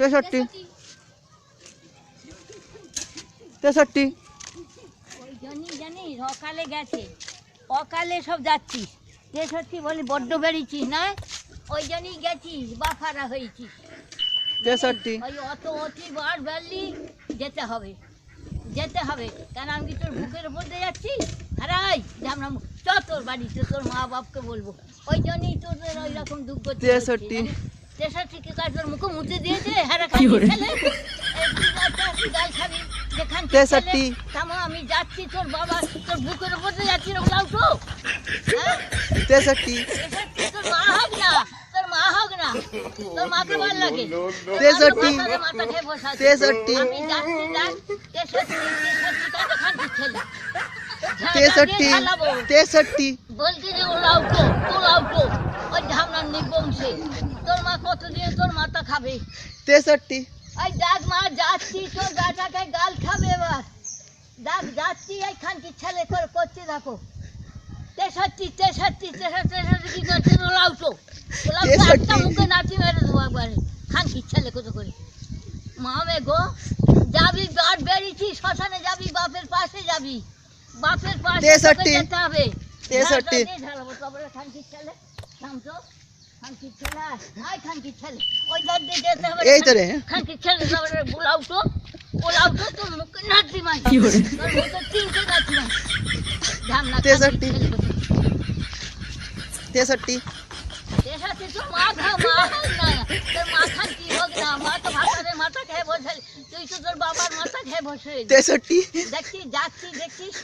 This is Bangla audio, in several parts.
63 63 ওই জানি সকালে গেছে অকালে সব যাচ্ছিস 63 বলি বড্ড বেরিয়েছিস না ওই জন্যই গেছিস বাফারা হয়েছিস 63 ওই অতিবার বেরলি যেতে হবে কেন আমি কি তোর বুকের উপর দিয়ে যাচ্ছি হারাই আমরা চ তোর বাড়িতে তোর মা বাপকে বলবো ওই জন্যই তোদের ওই রকম দুঃখ 63 63 কে কাজ তোর মুখে মুতে দিয়েছে হারা খাই ছেলে গাল খাবি যেখান 63 থামো আমি যাচ্ছি তোর বাবা তোর বুকের উপর দিয়ে যাচ্ছি ওগুলাও তো 63 তোর মা হোক না তোর মাকে ভালো লাগে 63 মাথা খেয়ে বসা 63 আমি যাচ্ছি যাক 63 বলছি যে ওলাও তো ওই ঝামনার নিবংশে তোর মা কতদিন তোর মাথা খাবে 63 ওই দেখ মা যাচ্ছি তোর গাটাকে গাল খাবে এবার দেখ যাচ্ছি এইখান কি ছেলে করে করতে থাকো 63 কি করছে ওলাও তো একটা মুখে নাচি মেরে দেবো একবারে খান কি ছেলে কত করে মামে গো যাবি বাট বেরিয়েছি শ্মশানে যাবি বাপের পাশে যেতে হবে 63 ঢালাবো তারপরে খান কি ছেলে থামতো খান কি ছেলে আয় খান কি ছেলে ওই ধার দিয়ে যেতে হবে এই তো রে খান কি ছেলে তারপরে ওলাও তো তোর মুখে নাচি মাই কি করে তোর মুখে তিনটে নাচি মাই ঝামনা 63 তোর মা হোক না তোর মা খান কি হোক না মা তো ভাতারের মাথা খেয়ে বসে তুই তো তোর বাবার মাথা খেয়ে বসে 63 দেখছিস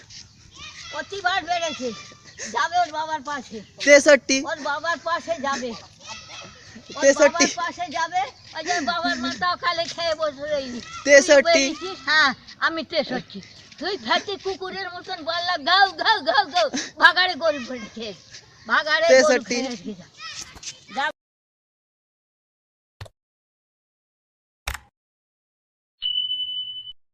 প্রতিবার বেড়েছে যাবে ওর বাবার পাশে 63 ওর বাবার পাশে যাবে 63 ওই যে বাবার মাথা অকালে খেয়ে বসে রইলি 63 হ্যাঁ আমি 63 তুই ফেটে কুকুরের মতন বললা গাও ভাগাড়ে গরু ফেটে ভাগাড়ে 63